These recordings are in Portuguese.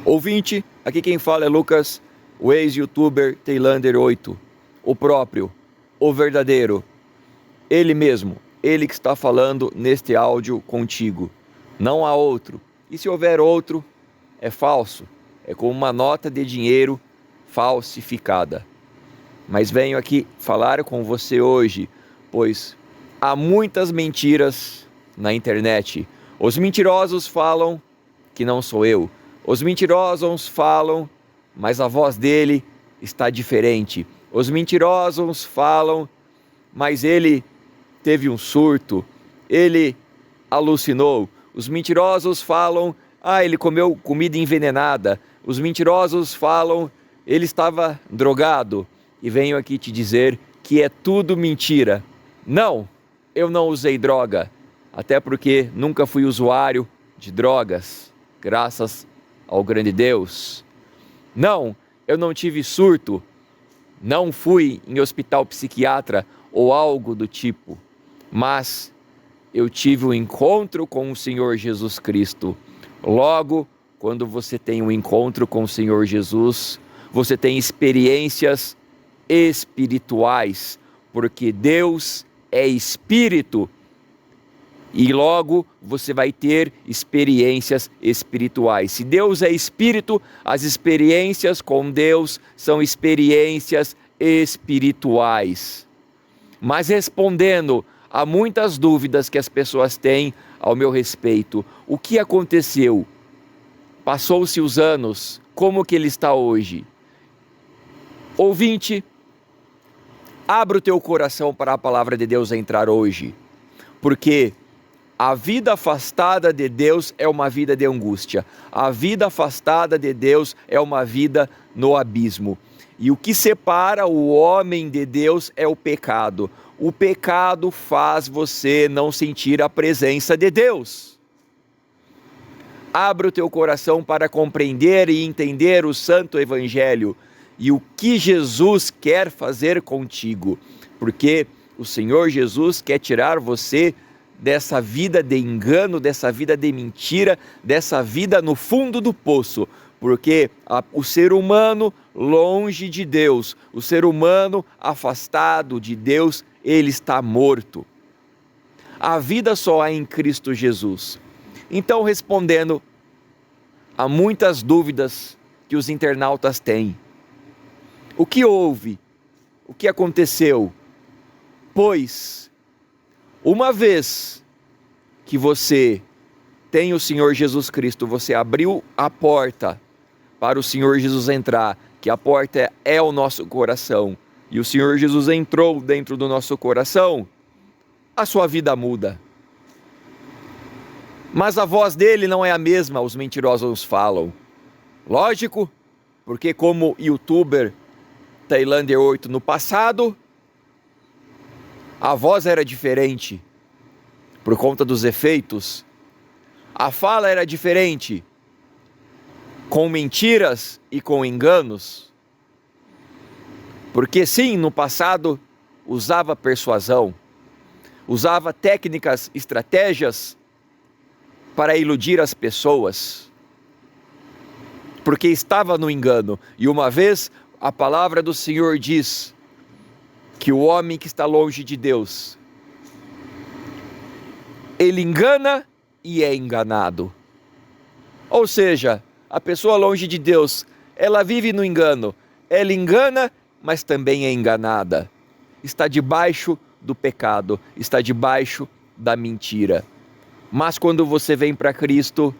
Ouvinte, aqui quem fala é Lucas, o ex-youtuber Tailander8, o próprio, o verdadeiro, ele mesmo, ele que está falando neste áudio contigo. Não há outro, e se houver outro, é falso, é como uma nota de dinheiro falsificada. Mas venho aqui falar com você hoje, pois há muitas mentiras na internet. Os mentirosos falam que não sou eu. Os mentirosos falam, mas a voz dele está diferente. Os mentirosos falam, mas ele teve um surto, ele alucinou. Os mentirosos falam, ele comeu comida envenenada. Os mentirosos falam, ele estava drogado. E venho aqui te dizer que é tudo mentira. Não, eu não usei droga, até porque nunca fui usuário de drogas, graças ao grande Deus. Não, eu não tive surto, não fui em hospital psiquiatra ou algo do tipo, mas eu tive um encontro com o Senhor Jesus Cristo. Logo, quando você tem um encontro com o Senhor Jesus, você tem experiências espirituais, porque Deus é espírito. E logo você vai ter experiências espirituais. Se Deus é espírito, as experiências com Deus são experiências espirituais. Mas respondendo a muitas dúvidas que as pessoas têm ao meu respeito, o que aconteceu? Passou-se os anos, como que ele está hoje? Ouvinte, abra o teu coração para a palavra de Deus entrar hoje, porque a vida afastada de Deus é uma vida de angústia. A vida afastada de Deus é uma vida no abismo. E o que separa o homem de Deus é o pecado. O pecado faz você não sentir a presença de Deus. Abra o teu coração para compreender e entender o Santo Evangelho e o que Jesus quer fazer contigo. Porque o Senhor Jesus quer tirar você dessa vida de engano, dessa vida de mentira, dessa vida no fundo do poço, porque o ser humano longe de Deus, o ser humano afastado de Deus, ele está morto. A vida só há em Cristo Jesus. Então, respondendo a muitas dúvidas que os internautas têm, o que houve? O que aconteceu? Pois uma vez que você tem o Senhor Jesus Cristo, você abriu a porta para o Senhor Jesus entrar, que a porta é o nosso coração, e o Senhor Jesus entrou dentro do nosso coração, a sua vida muda. Mas a voz dele não é a mesma, os mentirosos falam. Lógico, porque como youtuber Tailander8 no passado, a voz era diferente, por conta dos efeitos. A fala era diferente, com mentiras e com enganos. Porque sim, no passado, usava persuasão, usava técnicas, estratégias para iludir as pessoas. Porque estava no engano. E uma vez, a palavra do Senhor diz que o homem que está longe de Deus, ele engana e é enganado. Ou seja, a pessoa longe de Deus, ela vive no engano, ela engana, mas também é enganada. Está debaixo do pecado, está debaixo da mentira. Mas quando você vem para Cristo,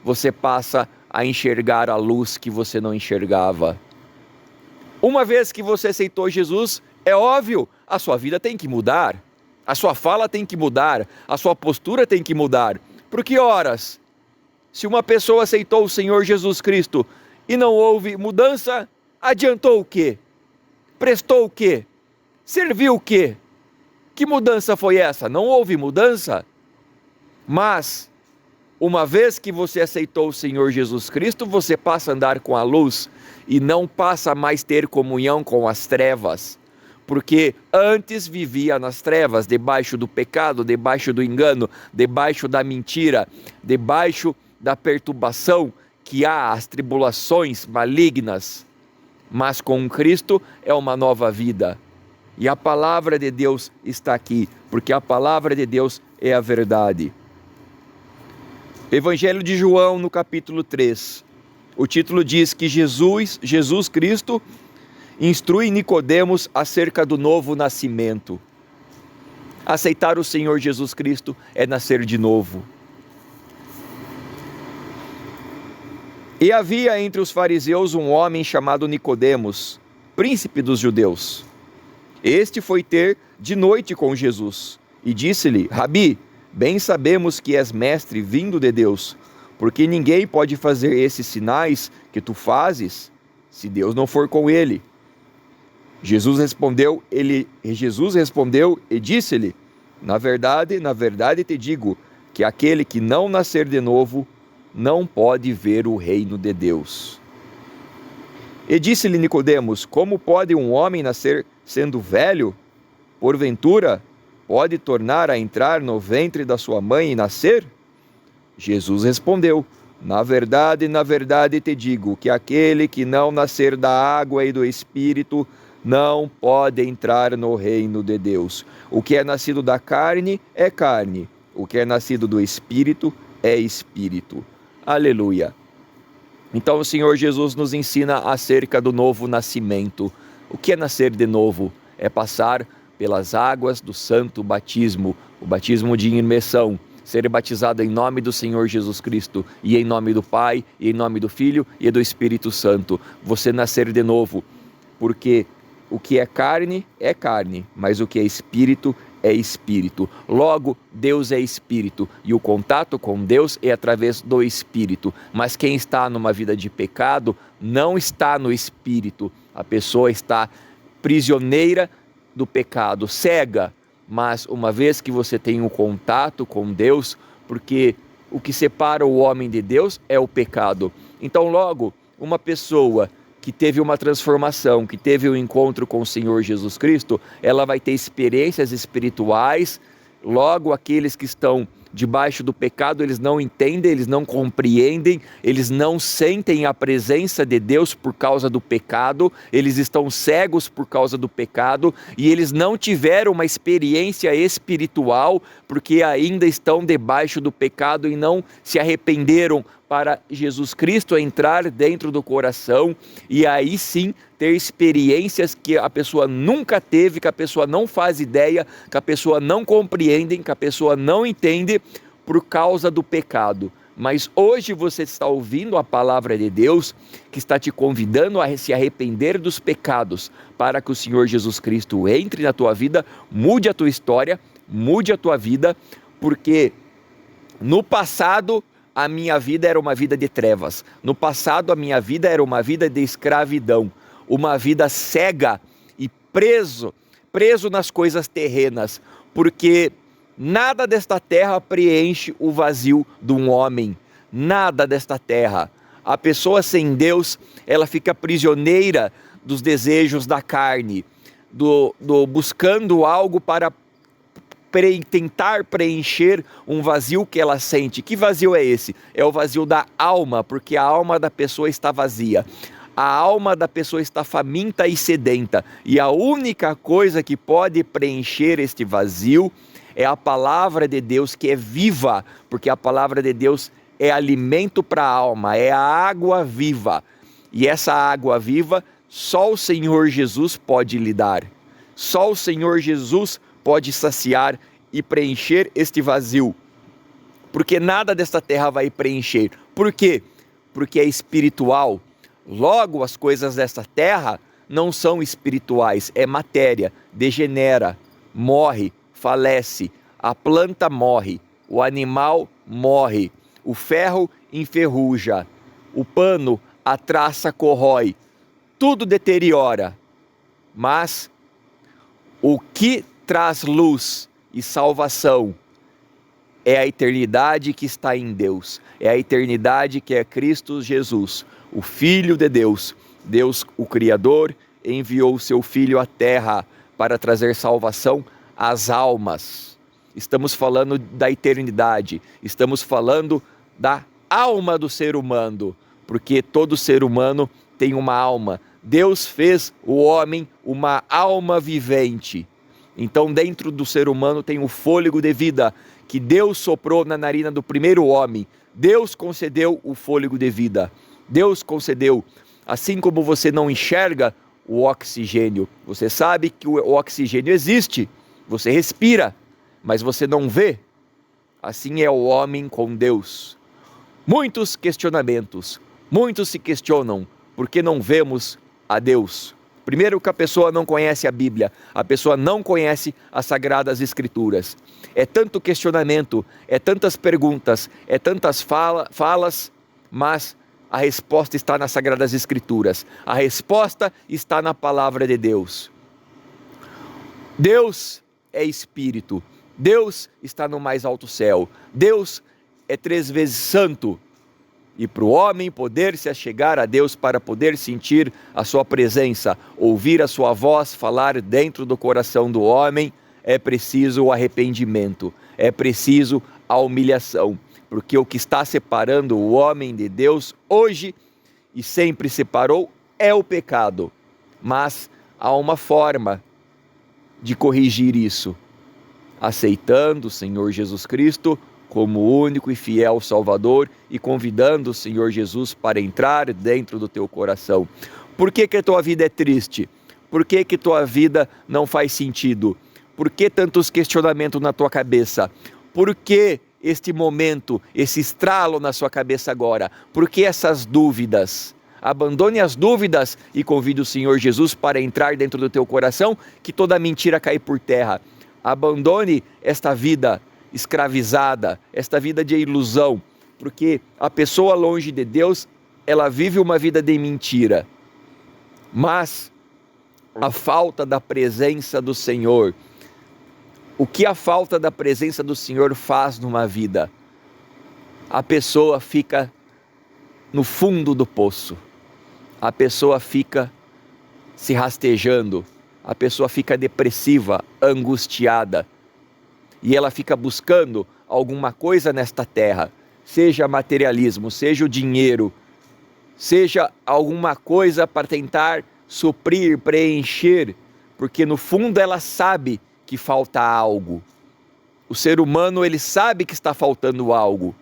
você passa a enxergar a luz que você não enxergava. Uma vez que você aceitou Jesus, é óbvio, a sua vida tem que mudar, a sua fala tem que mudar, a sua postura tem que mudar. Por que horas? Se uma pessoa aceitou o Senhor Jesus Cristo e não houve mudança, adiantou o quê? Prestou o quê? Serviu o quê? Que mudança foi essa? Não houve mudança? Mas, uma vez que você aceitou o Senhor Jesus Cristo, você passa a andar com a luz e não passa a mais ter comunhão com as trevas. Porque antes vivia nas trevas, debaixo do pecado, debaixo do engano, debaixo da mentira, debaixo da perturbação que há as tribulações malignas, mas com Cristo é uma nova vida. E a palavra de Deus está aqui, porque a palavra de Deus é a verdade. Evangelho de João, no capítulo 3. O título diz que Jesus Cristo instrui Nicodemos acerca do novo nascimento. Aceitar o Senhor Jesus Cristo é nascer de novo. E havia entre os fariseus um homem chamado Nicodemos, príncipe dos judeus. Este foi ter de noite com Jesus e disse-lhe: Rabi, bem sabemos que és mestre vindo de Deus, porque ninguém pode fazer esses sinais que tu fazes se Deus não for com ele. Jesus respondeu e disse-lhe: na verdade te digo que aquele que não nascer de novo não pode ver o reino de Deus. E disse-lhe Nicodemos: como pode um homem nascer sendo velho? Porventura pode tornar a entrar no ventre da sua mãe e nascer? Jesus respondeu: na verdade te digo que aquele que não nascer da água e do Espírito não pode entrar no reino de Deus. O que é nascido da carne é carne, o que é nascido do Espírito é Espírito. Aleluia! Então o Senhor Jesus nos ensina acerca do novo nascimento. O que é nascer de novo? É passar pelas águas do santo batismo, o batismo de imersão, ser batizado em nome do Senhor Jesus Cristo, e em nome do Pai, e em nome do Filho e do Espírito Santo. Você nascer de novo, porque o que é carne, mas o que é espírito é espírito. Logo, Deus é espírito, e o contato com Deus é através do espírito. Mas quem está numa vida de pecado não está no espírito. A pessoa está prisioneira do pecado, cega. Mas uma vez que você tem um contato com Deus, porque o que separa o homem de Deus é o pecado. Então logo, uma pessoa que teve uma transformação, que teve um encontro com o Senhor Jesus Cristo, ela vai ter experiências espirituais. Logo, aqueles que estão debaixo do pecado, eles não entendem, eles não compreendem, eles não sentem a presença de Deus por causa do pecado, eles estão cegos por causa do pecado, e eles não tiveram uma experiência espiritual, porque ainda estão debaixo do pecado e não se arrependeram para Jesus Cristo entrar dentro do coração, e aí sim ter experiências que a pessoa nunca teve, que a pessoa não faz ideia, que a pessoa não compreende, que a pessoa não entende por causa do pecado. Mas hoje você está ouvindo a palavra de Deus, que está te convidando a se arrepender dos pecados, para que o Senhor Jesus Cristo entre na tua vida, mude a tua história, mude a tua vida, porque no passado a minha vida era uma vida de trevas. No passado a minha vida era uma vida de escravidão, uma vida cega e preso nas coisas terrenas, porque nada desta terra preenche o vazio de um homem, nada desta terra. A pessoa sem Deus, ela fica prisioneira dos desejos da carne, buscando algo para tentar preencher um vazio que ela sente. Que vazio é esse? É o vazio da alma, porque a alma da pessoa está vazia. A alma da pessoa está faminta e sedenta, e a única coisa que pode preencher este vazio é a palavra de Deus, que é viva, porque a palavra de Deus é alimento para a alma, é a água viva. E essa água viva, só o Senhor Jesus pode lhe dar. Só o Senhor Jesus pode saciar e preencher este vazio, porque nada desta terra vai preencher. Por quê? Porque é espiritual. Logo, as coisas desta terra não são espirituais, é matéria, degenera, morre, falece, a planta morre, o animal morre, o ferro enferruja, o pano, a traça corrói, tudo deteriora. Mas o que traz luz e salvação é a eternidade que está em Deus, é a eternidade que é Cristo Jesus, o Filho de Deus. Deus, o Criador, enviou o seu Filho à terra para trazer salvação às almas. Estamos falando da eternidade, estamos falando da alma do ser humano, porque todo ser humano tem uma alma. Deus fez o homem uma alma vivente. Então, dentro do ser humano tem o fôlego de vida que Deus soprou na narina do primeiro homem. Deus concedeu o fôlego de vida. Deus concedeu. Assim como você não enxerga o oxigênio, você sabe que o oxigênio existe, você respira, mas você não vê. Assim é o homem com Deus. Muitos questionamentos, muitos se questionam por que não vemos a Deus. Primeiro que a pessoa não conhece a Bíblia, a pessoa não conhece as Sagradas Escrituras. É tanto questionamento, é tantas perguntas, é tantas falas, mas a resposta está nas Sagradas Escrituras. A resposta está na Palavra de Deus. Deus é Espírito. Deus está no mais alto céu. Deus é 3 vezes santo. E para o homem poder se achegar a Deus, para poder sentir a sua presença, ouvir a sua voz falar dentro do coração do homem, é preciso o arrependimento, é preciso a humilhação. Porque o que está separando o homem de Deus hoje e sempre separou é o pecado. Mas há uma forma de corrigir isso, aceitando o Senhor Jesus Cristo como único e fiel Salvador e convidando o Senhor Jesus para entrar dentro do teu coração. Por que a tua vida é triste? Por que tua vida não faz sentido? Por que tantos questionamentos na tua cabeça? Por que este momento, esse estralo na sua cabeça agora? Por que essas dúvidas? Abandone as dúvidas e convide o Senhor Jesus para entrar dentro do teu coração, que toda mentira cai por terra. Abandone esta vida escravizada, esta vida de ilusão, porque a pessoa longe de Deus, ela vive uma vida de mentira. Mas a falta da presença do Senhor, o que a falta da presença do Senhor faz numa vida? A pessoa fica no fundo do poço, a pessoa fica se rastejando, a pessoa fica depressiva, angustiada, e ela fica buscando alguma coisa nesta terra, seja materialismo, seja o dinheiro, seja alguma coisa para tentar suprir, preencher, porque no fundo ela sabe que falta algo. O ser humano, ele sabe que está faltando algo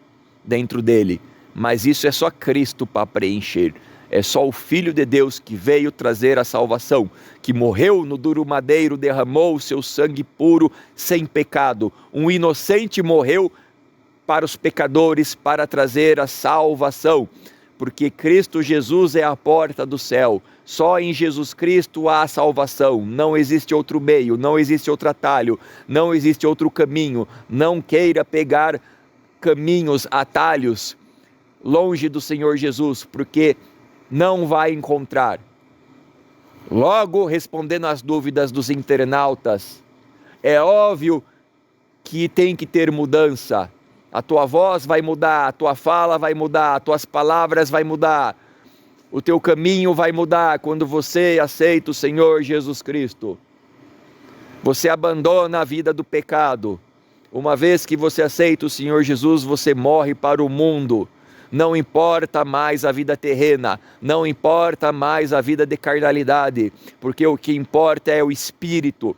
dentro dele, mas isso é só Cristo para preencher. É só o Filho de Deus que veio trazer a salvação, que morreu no duro madeiro, derramou o seu sangue puro, sem pecado. Um inocente morreu para os pecadores, para trazer a salvação, porque Cristo Jesus é a porta do céu. Só em Jesus Cristo há salvação, não existe outro meio, não existe outro atalho, não existe outro caminho. Não queira pegar caminhos, atalhos, longe do Senhor Jesus, porque não vai encontrar. Logo, respondendo às dúvidas dos internautas, é óbvio que tem que ter mudança. A tua voz vai mudar, a tua fala vai mudar, as tuas palavras vai mudar. O teu caminho vai mudar quando você aceita o Senhor Jesus Cristo. Você abandona a vida do pecado. Uma vez que você aceita o Senhor Jesus, você morre para o mundo. Não importa mais a vida terrena, não importa mais a vida de carnalidade, porque o que importa é o Espírito.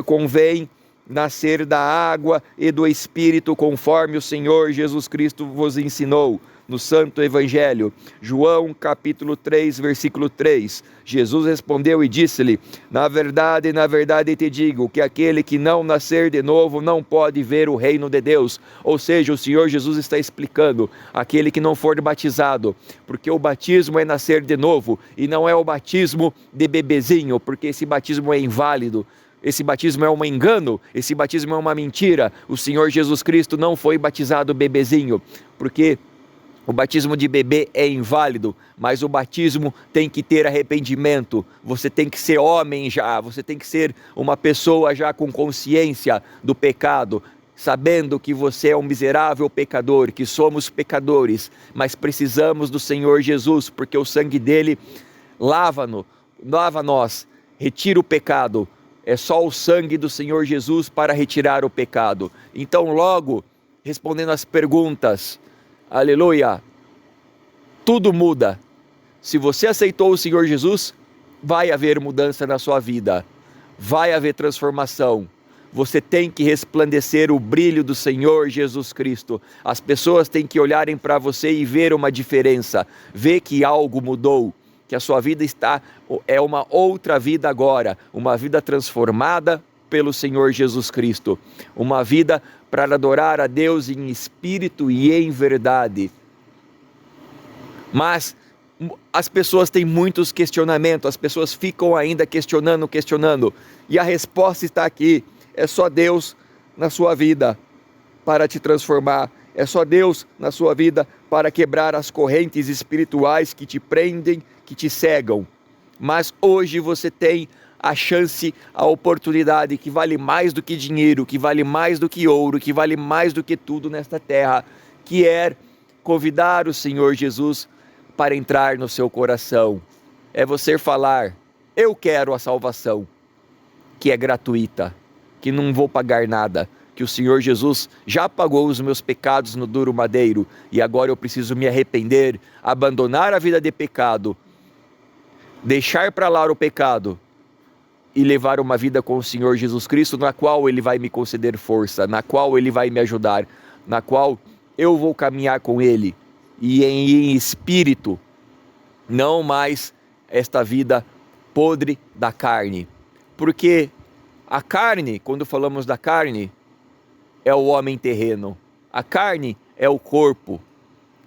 Convém nascer da água e do Espírito, conforme o Senhor Jesus Cristo vos ensinou no Santo Evangelho. João capítulo 3, versículo 3. Jesus respondeu e disse-lhe: na verdade te digo, que aquele que não nascer de novo não pode ver o reino de Deus. Ou seja, o Senhor Jesus está explicando, aquele que não for batizado, porque o batismo é nascer de novo, e não é o batismo de bebezinho, porque esse batismo é inválido. Esse batismo é um engano, esse batismo é uma mentira. O Senhor Jesus Cristo não foi batizado bebezinho, porque o batismo de bebê é inválido, mas o batismo tem que ter arrependimento. Você tem que ser homem já, você tem que ser uma pessoa já com consciência do pecado, sabendo que você é um miserável pecador, que somos pecadores, mas precisamos do Senhor Jesus, porque o sangue dele lava-nos, retira o pecado. É só o sangue do Senhor Jesus para retirar o pecado. Então, logo, respondendo às perguntas, aleluia, tudo muda. Se você aceitou o Senhor Jesus, vai haver mudança na sua vida, vai haver transformação. Você tem que resplandecer o brilho do Senhor Jesus Cristo. As pessoas têm que olharem para você e ver uma diferença, ver que algo mudou, que a sua vida é uma outra vida agora, uma vida transformada pelo Senhor Jesus Cristo, uma vida para adorar a Deus em espírito e em verdade. Mas as pessoas têm muitos questionamentos, as pessoas ficam ainda questionando, e a resposta está aqui. É só Deus na sua vida para te transformar. É só Deus na sua vida para quebrar as correntes espirituais que te prendem, que te cegam. Mas hoje você tem a chance, a oportunidade que vale mais do que dinheiro, que vale mais do que ouro, que vale mais do que tudo nesta terra, que é convidar o Senhor Jesus para entrar no seu coração. É você falar: eu quero a salvação, que é gratuita, que não vou pagar nada, que o Senhor Jesus já pagou os meus pecados no duro madeiro, e agora eu preciso me arrepender, abandonar a vida de pecado, deixar para lá o pecado e levar uma vida com o Senhor Jesus Cristo, na qual Ele vai me conceder força, na qual Ele vai me ajudar, na qual eu vou caminhar com Ele, e em espírito, não mais esta vida podre da carne. Porque a carne, quando falamos da carne, é o homem terreno. A carne é o corpo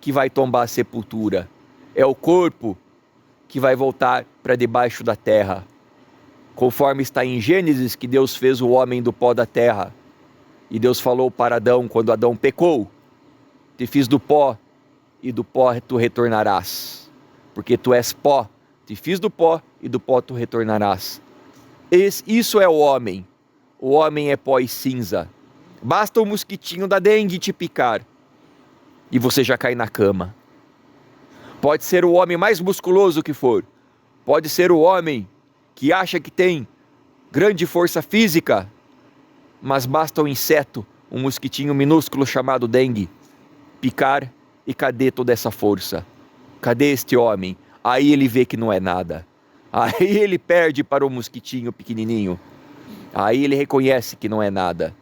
que vai tombar a sepultura. É o corpo que vai voltar para debaixo da terra. Conforme está em Gênesis, que Deus fez o homem do pó da terra. E Deus falou para Adão, quando Adão pecou: te fiz do pó, e do pó tu retornarás. Porque tu és pó, te fiz do pó, e do pó tu retornarás. Isso é o homem. O homem é pó e cinza. Basta o mosquitinho da dengue te picar e você já cai na cama. Pode ser o homem mais musculoso que for. Pode ser o homem que acha que tem grande força física. Mas basta um inseto, um mosquitinho minúsculo chamado dengue, picar, e cadê toda essa força? Cadê este homem? Aí ele vê que não é nada. Aí ele perde para o mosquitinho pequenininho. Aí ele reconhece que não é nada.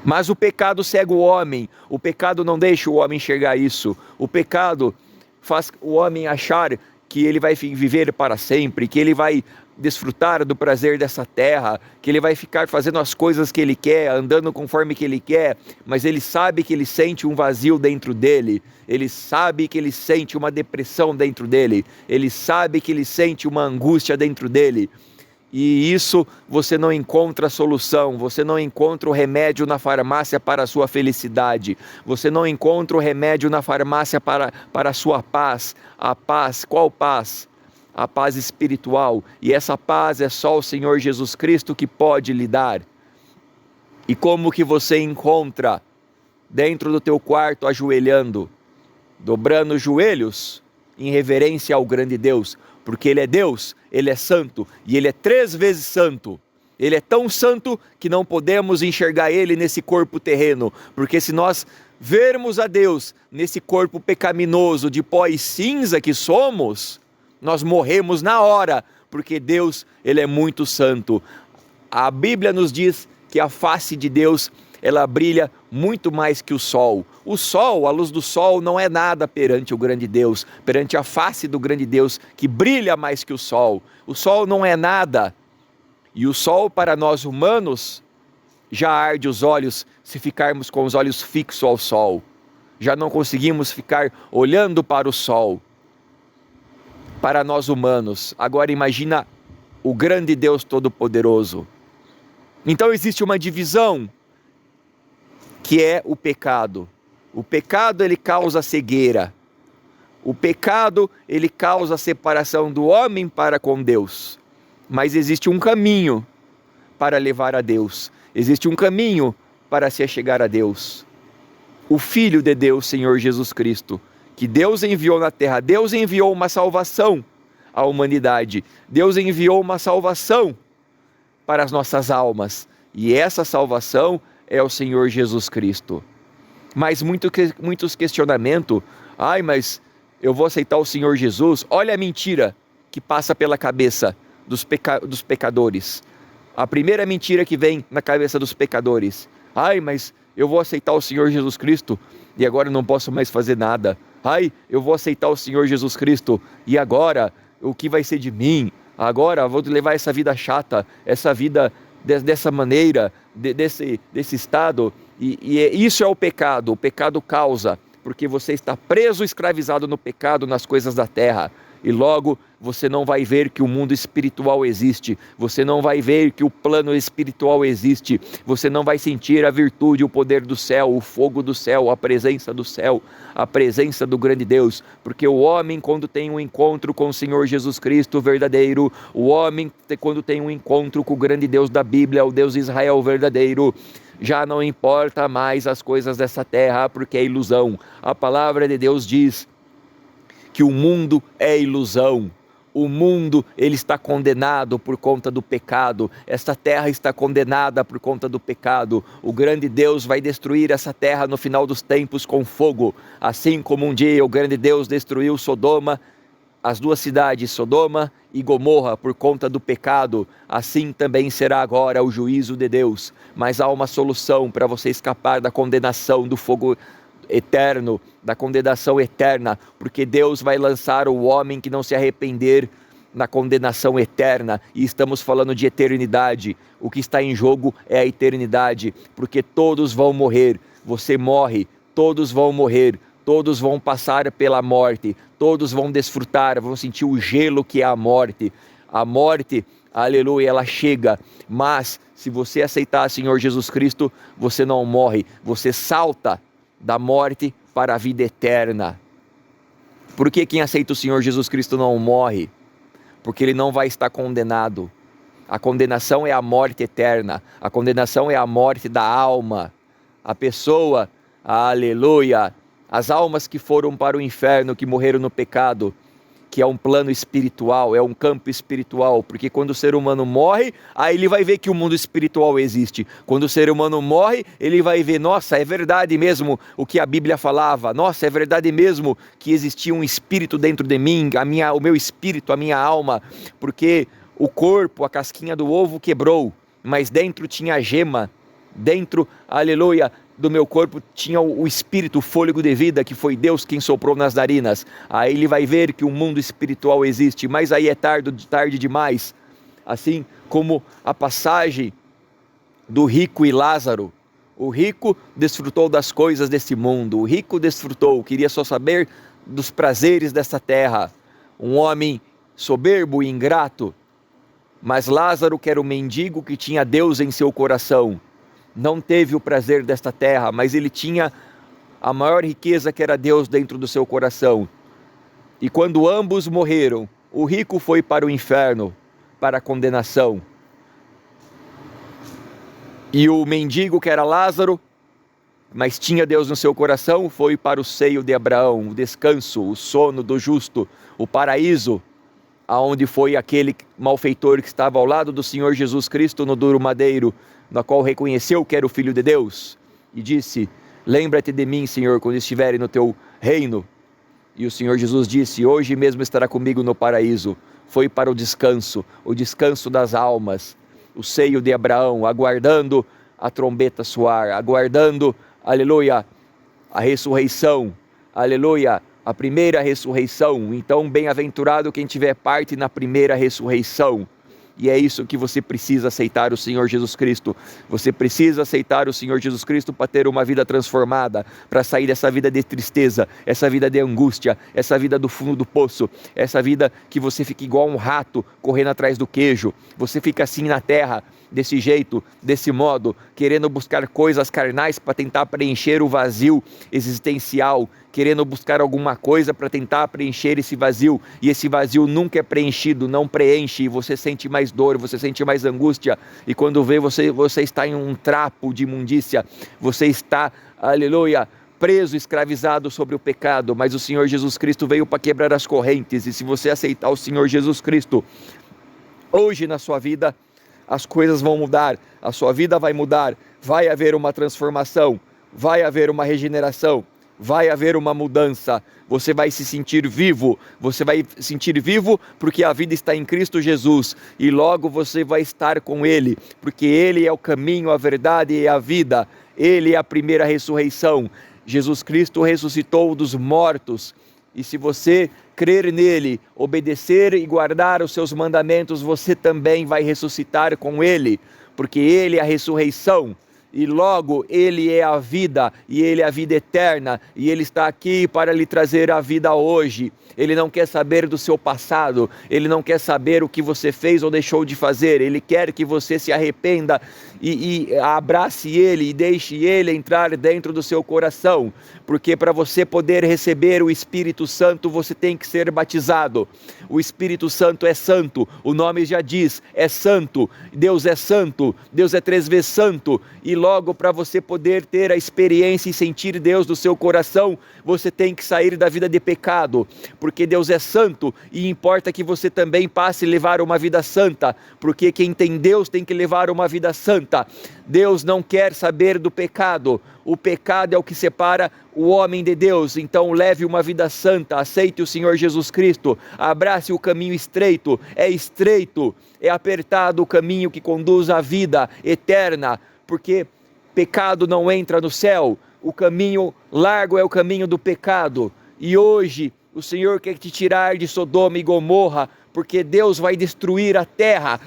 Mas o pecado cega o homem. O pecado não deixa o homem enxergar isso. O pecado faz o homem achar que ele vai viver para sempre, que ele vai desfrutar do prazer dessa terra, que ele vai ficar fazendo as coisas que ele quer, andando conforme que ele quer, mas ele sabe que ele sente um vazio dentro dele, ele sabe que ele sente uma depressão dentro dele, ele sabe que ele sente uma angústia dentro dele, e isso você não encontra solução, você não encontra o remédio na farmácia para a sua felicidade, você não encontra o remédio na farmácia para a sua paz. A paz, qual paz? A paz espiritual, e essa paz é só o Senhor Jesus Cristo que pode lhe dar. E como que você encontra? Dentro do teu quarto, ajoelhando, dobrando os joelhos, em reverência ao grande Deus, porque Ele é Deus, Ele é santo, e Ele é 3 vezes santo. Ele é tão santo que não podemos enxergar Ele nesse corpo terreno, porque se nós vermos a Deus nesse corpo pecaminoso de pó e cinza que somos, nós morremos na hora, porque Deus, Ele é muito santo. A Bíblia nos diz que a face de Deus, ela brilha muito mais que o sol. O sol, a luz do sol não é nada perante o grande Deus, perante a face do grande Deus, que brilha mais que o sol. O sol não é nada. E o sol para nós humanos já arde os olhos se ficarmos com os olhos fixos ao sol. Já não conseguimos ficar olhando para o sol. Para nós humanos, agora imagina o grande Deus Todo-Poderoso. Então existe uma divisão, que é o pecado. O pecado, ele causa cegueira. O pecado, ele causa separação do homem para com Deus. Mas existe um caminho para levar a Deus. Existe um caminho para se achegar a Deus. O Filho de Deus, Senhor Jesus Cristo, que Deus enviou na terra. Deus enviou uma salvação à humanidade. Deus enviou uma salvação para as nossas almas. E essa salvação é o Senhor Jesus Cristo. Mas muitos questionamentos. Mas eu vou aceitar o Senhor Jesus, olha a mentira que passa pela cabeça dos pecadores. A primeira mentira que vem na cabeça dos pecadores: ai, mas eu vou aceitar o Senhor Jesus Cristo e agora não posso mais fazer nada. Ai, eu vou aceitar o Senhor Jesus Cristo e agora o que vai ser de mim? Agora vou levar essa vida chata, essa vida dessa maneira, desse estado. E isso é o pecado. O pecado causa, porque você está preso, escravizado no pecado, nas coisas da terra. E logo você não vai ver que o mundo espiritual existe, você não vai ver que o plano espiritual existe, você não vai sentir a virtude, o poder do céu, o fogo do céu, a presença do céu, a presença do grande Deus, porque o homem, quando tem um encontro com o Senhor Jesus Cristo verdadeiro, o homem, quando tem um encontro com o grande Deus da Bíblia, o Deus de Israel verdadeiro, já não importa mais as coisas dessa terra, porque é ilusão. A palavra de Deus diz que o mundo é ilusão. O mundo, ele está condenado por conta do pecado. Esta terra está condenada por conta do pecado. O grande Deus vai destruir essa terra no final dos tempos com fogo. Assim como um dia o grande Deus destruiu Sodoma, as duas cidades, Sodoma e Gomorra, por conta do pecado, assim também será agora o juízo de Deus. Mas há uma solução para você escapar da condenação do fogo eterno, da condenação eterna, porque Deus vai lançar o homem que não se arrepender na condenação eterna, e estamos falando de eternidade. O que está em jogo é a eternidade, porque todos vão morrer. Você morre, todos vão morrer, todos vão passar pela morte, todos vão desfrutar, vão sentir o gelo que é a morte. A morte, aleluia, ela chega, mas se você aceitar o Senhor Jesus Cristo, você não morre, você salta da morte para a vida eterna. Por que quem aceita o Senhor Jesus Cristo não morre? Porque ele não vai estar condenado. A condenação é a morte eterna, a condenação é a morte da alma. A pessoa, aleluia, as almas que foram para o inferno, que morreram no pecado, que é um plano espiritual, é um campo espiritual, porque quando o ser humano morre, aí ele vai ver que o mundo espiritual existe. Quando o ser humano morre, ele vai ver, nossa, é verdade mesmo o que a Bíblia falava, nossa, é verdade mesmo que existia um espírito dentro de mim, o meu espírito, a minha alma, porque o corpo, a casquinha do ovo quebrou, mas dentro tinha a gema, dentro, aleluia, do meu corpo tinha o espírito, o fôlego de vida, que foi Deus quem soprou nas narinas. Aí ele vai ver que o mundo espiritual existe, mas aí é tarde demais. Assim como a passagem do rico e Lázaro. O rico desfrutou das coisas desse mundo, o rico desfrutou, queria só saber dos prazeres dessa terra. Um homem soberbo e ingrato, mas Lázaro, que era um mendigo que tinha Deus em seu coração, não teve o prazer desta terra, mas ele tinha a maior riqueza, que era Deus dentro do seu coração. E quando ambos morreram, o rico foi para o inferno, para a condenação. E o mendigo, que era Lázaro, mas tinha Deus no seu coração, foi para o seio de Abraão, o descanso, o sono do justo, o paraíso, aonde foi aquele malfeitor que estava ao lado do Senhor Jesus Cristo no duro madeiro, na qual reconheceu que era o Filho de Deus, e disse, lembra-te de mim, Senhor, quando estiverem no teu reino. E o Senhor Jesus disse, hoje mesmo estará comigo no paraíso. Foi para o descanso das almas, o seio de Abraão, aguardando a trombeta soar, aguardando, aleluia, a ressurreição, aleluia, a primeira ressurreição. Então, bem-aventurado quem tiver parte na primeira ressurreição. E é isso que você precisa aceitar o Senhor Jesus Cristo. Você precisa aceitar o Senhor Jesus Cristo para ter uma vida transformada, para sair dessa vida de tristeza, essa vida de angústia, essa vida do fundo do poço, essa vida que você fica igual um rato correndo atrás do queijo. Você fica assim na terra, desse jeito, desse modo, querendo buscar coisas carnais para tentar preencher o vazio existencial, querendo buscar alguma coisa para tentar preencher esse vazio, e esse vazio nunca é preenchido, não preenche, e você sente mais dor, você sente mais angústia, e quando vê você está em um trapo de imundícia, você está, aleluia, preso, escravizado sobre o pecado, mas o Senhor Jesus Cristo veio para quebrar as correntes, e se você aceitar o Senhor Jesus Cristo, hoje na sua vida, as coisas vão mudar, a sua vida vai mudar, vai haver uma transformação, vai haver uma regeneração, vai haver uma mudança, você vai se sentir vivo, você vai sentir vivo porque a vida está em Cristo Jesus, e logo você vai estar com Ele, porque Ele é o caminho, a verdade e a vida, Ele é a primeira ressurreição. Jesus Cristo ressuscitou dos mortos, e se você crer nele, obedecer e guardar os seus mandamentos, você também vai ressuscitar com Ele, porque Ele é a ressurreição. E logo Ele é a vida, e Ele é a vida eterna, e Ele está aqui para lhe trazer a vida hoje. Ele não quer saber do seu passado, Ele não quer saber o que você fez ou deixou de fazer, Ele quer que você se arrependa e abrace Ele e deixe Ele entrar dentro do seu coração, porque para você poder receber o Espírito Santo, você tem que ser batizado. O Espírito Santo é santo, o nome já diz, é santo, Deus é 3 vezes santo, e logo para você poder ter a experiência e sentir Deus no seu coração, você tem que sair da vida de pecado, porque Deus é santo e importa que você também passe a levar uma vida santa, porque quem tem Deus tem que levar uma vida santa. Deus não quer saber do pecado, o pecado é o que separa o homem de Deus. Então leve uma vida santa, aceite o Senhor Jesus Cristo, abrace o caminho estreito, é apertado o caminho que conduz à vida eterna, porque pecado não entra no céu, o caminho largo é o caminho do pecado, e hoje o Senhor quer te tirar de Sodoma e Gomorra, porque Deus vai destruir a terra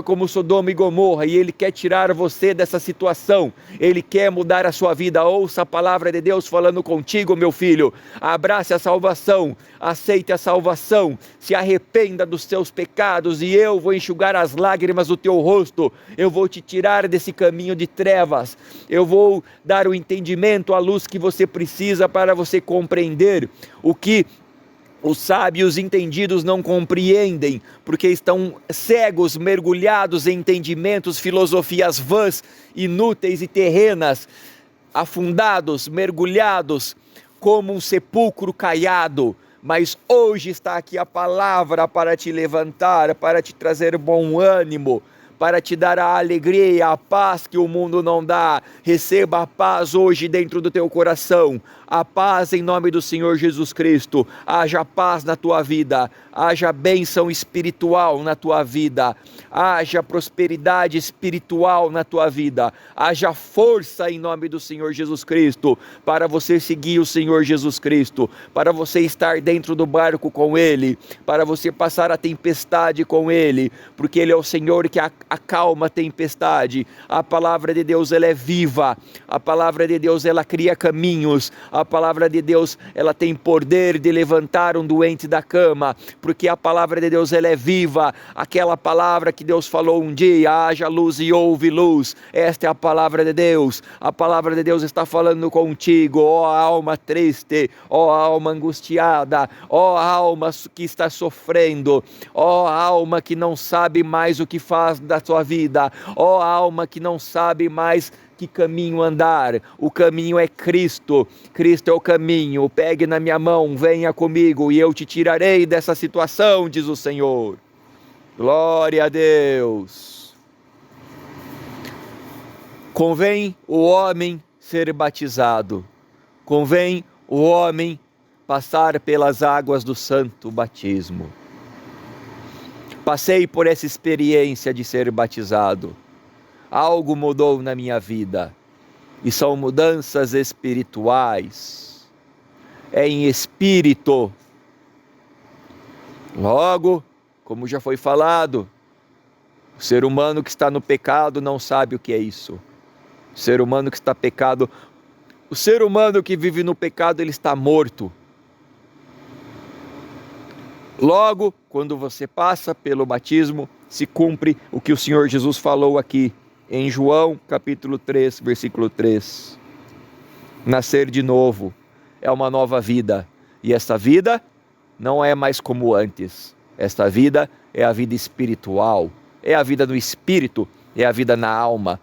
como Sodoma e Gomorra, e Ele quer tirar você dessa situação, Ele quer mudar a sua vida. Ouça a palavra de Deus falando contigo, meu filho, abrace a salvação, aceite a salvação, se arrependa dos seus pecados, e eu vou enxugar as lágrimas do teu rosto, eu vou te tirar desse caminho de trevas, eu vou dar o entendimento, a luz que você precisa para você compreender o que os sábios entendidos não compreendem, porque estão cegos, mergulhados em entendimentos, filosofias vãs, inúteis e terrenas, afundados, mergulhados como um sepulcro caiado. Mas hoje está aqui a palavra para te levantar, para te trazer bom ânimo, para te dar a alegria e a paz que o mundo não dá. Receba a paz hoje dentro do teu coração, a paz em nome do Senhor Jesus Cristo. Haja paz na tua vida, haja bênção espiritual na tua vida, haja prosperidade espiritual na tua vida, haja força em nome do Senhor Jesus Cristo, para você seguir o Senhor Jesus Cristo, para você estar dentro do barco com Ele, para você passar a tempestade com Ele, porque Ele é o Senhor que acalma a tempestade. A palavra de Deus, ela é viva, a palavra de Deus, ela cria caminhos, a palavra de Deus, ela tem poder de levantar um doente da cama, porque a palavra de Deus, ela é viva. Aquela palavra que Deus falou um dia, haja luz e houve luz, esta é a palavra de Deus. A palavra de Deus está falando contigo, ó alma triste, ó alma angustiada, ó alma que está sofrendo, ó alma que não sabe mais o que faz da sua vida, ó alma que não sabe mais que caminho andar. O caminho é Cristo, Cristo é o caminho. Pegue na minha mão, venha comigo e eu te tirarei dessa situação, diz o Senhor. Glória a Deus. Convém o homem ser batizado, convém o homem passar pelas águas do santo batismo. Passei por essa experiência de ser batizado. Algo mudou na minha vida, e são mudanças espirituais, é em espírito. Logo, como já foi falado, o ser humano que está no pecado não sabe o que é isso. O ser humano que está pecado, o ser humano que vive no pecado, ele está morto. Logo, quando você passa pelo batismo, se cumpre o que o Senhor Jesus falou aqui em João capítulo 3, versículo 3. Nascer de novo é uma nova vida, e essa vida não é mais como antes. Esta vida é a vida espiritual, é a vida no espírito, é a vida na alma.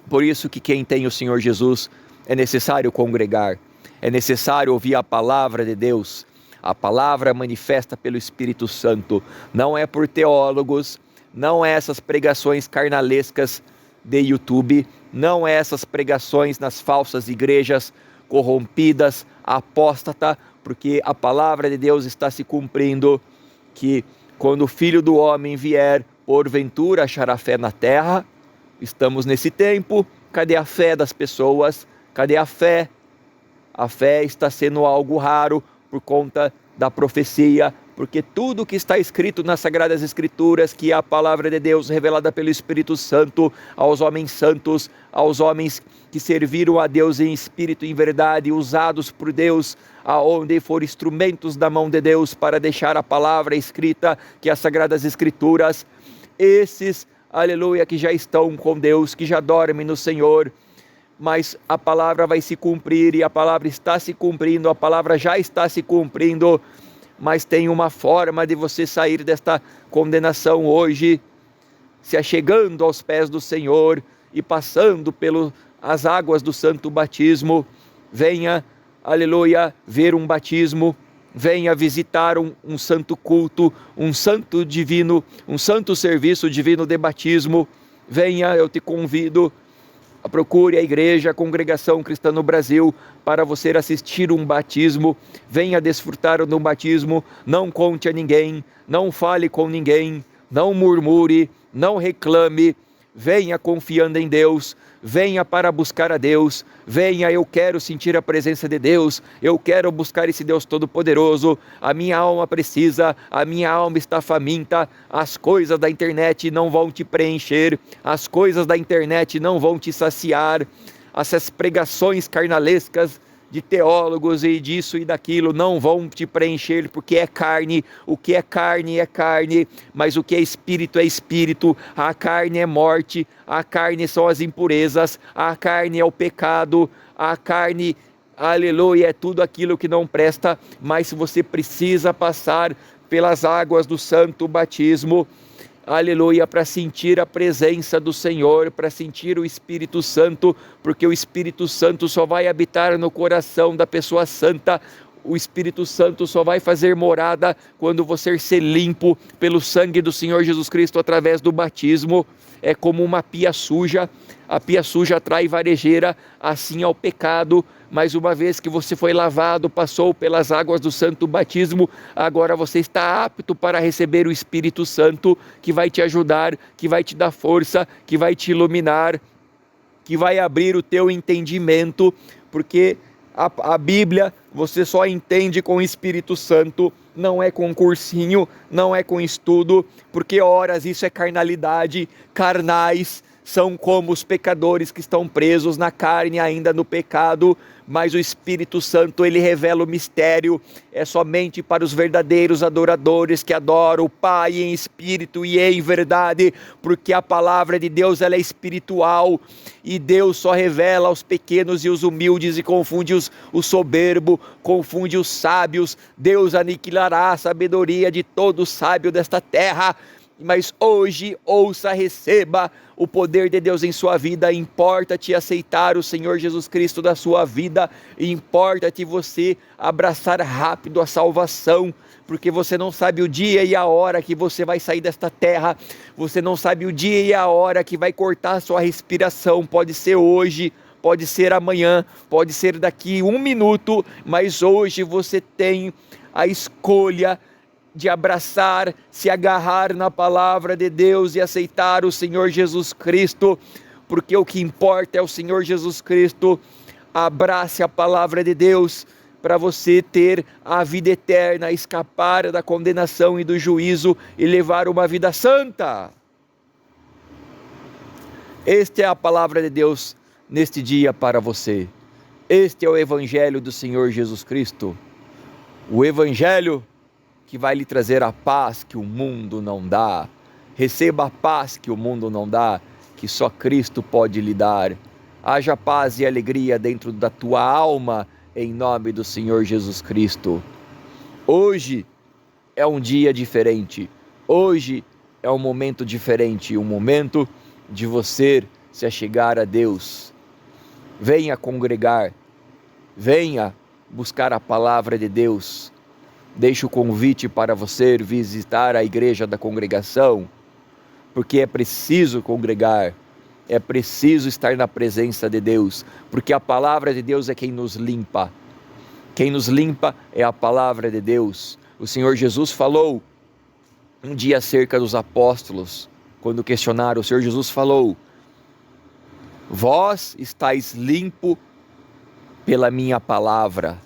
Por isso que quem tem o Senhor Jesus é necessário congregar, é necessário ouvir a palavra de Deus. A palavra manifesta pelo Espírito Santo, não é por teólogos, não é essas pregações carnalescas de YouTube, não é essas pregações nas falsas igrejas, corrompidas, apóstata, porque a palavra de Deus está se cumprindo, que quando o Filho do Homem vier, porventura achará fé na terra. Estamos nesse tempo. Cadê a fé das pessoas? Cadê a fé? A fé está sendo algo raro por conta da profecia, porque tudo que está escrito nas Sagradas Escrituras, que é a palavra de Deus revelada pelo Espírito Santo aos homens santos, aos homens que serviram a Deus em espírito e em verdade, usados por Deus, aonde for instrumentos da mão de Deus para deixar a palavra escrita, que é as Sagradas Escrituras, esses, aleluia, que já estão com Deus, que já dormem no Senhor, mas a palavra vai se cumprir, e a palavra está se cumprindo, a palavra já está se cumprindo, mas tem uma forma de você sair desta condenação hoje, se achegando aos pés do Senhor e passando pelas águas do santo batismo. Venha, aleluia, ver um batismo, venha visitar um santo culto, um santo divino, um santo serviço divino de batismo. Venha, eu te convido, procure a igreja, a Congregação Cristã no Brasil, para você assistir um batismo. Venha desfrutar do batismo, não conte a ninguém, não fale com ninguém, não murmure, não reclame, venha confiando em Deus, venha para buscar a Deus, venha, eu quero sentir a presença de Deus, eu quero buscar esse Deus Todo-Poderoso, a minha alma precisa, a minha alma está faminta, as coisas da internet não vão te preencher, as coisas da internet não vão te saciar, essas pregações carnalescas de teólogos e disso e daquilo não vão te preencher, porque é carne, o que é carne, mas o que é espírito, a carne é morte, a carne são as impurezas, a carne é o pecado, a carne, aleluia, é tudo aquilo que não presta, mas você precisa passar pelas águas do santo batismo, aleluia, para sentir a presença do Senhor, para sentir o Espírito Santo, porque o Espírito Santo só vai habitar no coração da pessoa santa, o Espírito Santo só vai fazer morada quando você ser limpo pelo sangue do Senhor Jesus Cristo através do batismo. É como uma pia suja, a pia suja atrai varejeira, assim é o pecado, mas uma vez que você foi lavado, passou pelas águas do santo batismo, agora você está apto para receber o Espírito Santo, que vai te ajudar, que vai te dar força, que vai te iluminar, que vai abrir o teu entendimento, porque a Bíblia você só entende com o Espírito Santo, não é com cursinho, não é com estudo, porque horas isso é carnalidade, carnais são como os pecadores que estão presos na carne ainda no pecado, mas o Espírito Santo ele revela o mistério, é somente para os verdadeiros adoradores que adoram o Pai em espírito e em verdade, porque a palavra de Deus ela é espiritual e Deus só revela aos pequenos e os humildes e confunde os soberbos, confunde os sábios. Deus aniquilará a sabedoria de todo sábio desta terra. Mas hoje, ouça, receba o poder de Deus em sua vida. Importa-te aceitar o Senhor Jesus Cristo da sua vida, importa-te você abraçar rápido a salvação, porque você não sabe o dia e a hora que você vai sair desta terra, você não sabe o dia e a hora que vai cortar a sua respiração, pode ser hoje, pode ser amanhã, pode ser daqui 1 minuto, mas hoje você tem a escolha de abraçar, se agarrar na palavra de Deus e aceitar o Senhor Jesus Cristo, porque o que importa é o Senhor Jesus Cristo. Abrace a palavra de Deus para você ter a vida eterna, escapar da condenação e do juízo e levar uma vida santa. Esta é a palavra de Deus neste dia para você. Este é o Evangelho do Senhor Jesus Cristo, o Evangelho que vai lhe trazer a paz que o mundo não dá. Receba a paz que o mundo não dá, que só Cristo pode lhe dar. Haja paz e alegria dentro da tua alma, em nome do Senhor Jesus Cristo. Hoje é um dia diferente, hoje é um momento diferente, um momento de você se achegar a Deus. Venha congregar, venha buscar a palavra de Deus. Deixo o convite para você visitar a igreja da congregação, porque é preciso congregar, É preciso estar na presença de Deus, porque a palavra de Deus é quem nos limpa. Quem nos limpa é a palavra de Deus. O Senhor Jesus falou um dia acerca dos apóstolos, quando questionaram, o Senhor Jesus falou: vós estáis limpo pela minha palavra.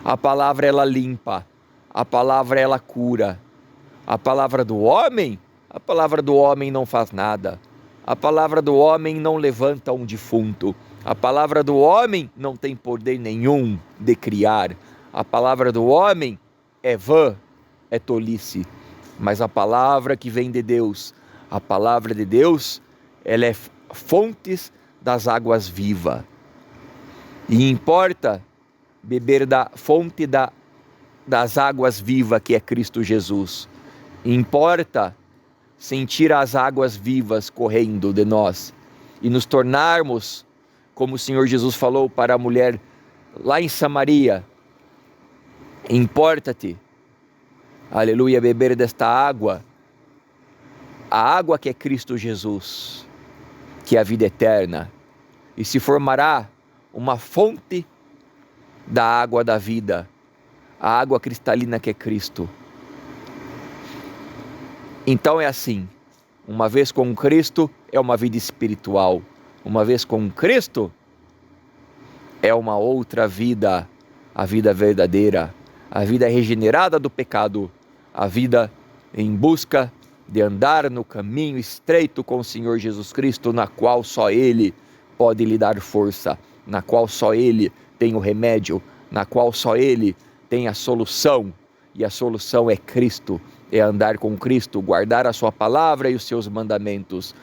A palavra ela limpa, a palavra ela cura. A palavra do homem não faz nada. A palavra do homem não levanta um defunto. A palavra do homem não tem poder nenhum de criar. A palavra do homem é vã, é tolice. Mas a palavra que vem de Deus, a palavra de Deus, ela é fontes das águas vivas. E importa beber da fonte das águas vivas que é Cristo Jesus. Importa sentir as águas vivas correndo de nós e nos tornarmos, como o Senhor Jesus falou para a mulher lá em Samaria: importa-te, aleluia, beber desta água, a água que é Cristo Jesus, que é a vida eterna, e se formará uma fonte da água da vida, a água cristalina que é Cristo. Então é assim, uma vez com Cristo é uma vida espiritual, uma vez com Cristo é uma outra vida, a vida verdadeira, a vida regenerada do pecado, a vida em busca de andar no caminho estreito com o Senhor Jesus Cristo, na qual só Ele pode lhe dar força, na qual só Ele tem o remédio, na qual só Ele tem a solução, e a solução é Cristo. É andar com Cristo, guardar a sua palavra e os seus mandamentos.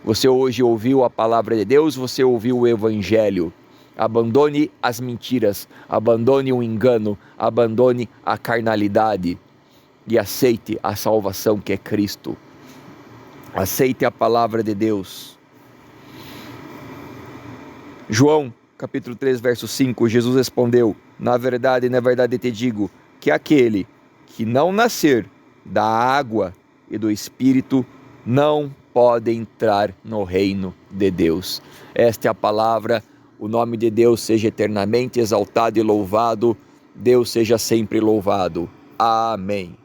Você hoje ouviu a palavra de Deus, você ouviu o Evangelho. Abandone as mentiras, abandone o engano, abandone a carnalidade e aceite a salvação que é Cristo. Aceite a palavra de Deus. João, capítulo 3, verso 5, Jesus respondeu: na verdade te digo, que aquele que não nascer da água e do Espírito não pode entrar no reino de Deus. Esta é a palavra. O nome de Deus seja eternamente exaltado e louvado. Deus seja sempre louvado. Amém.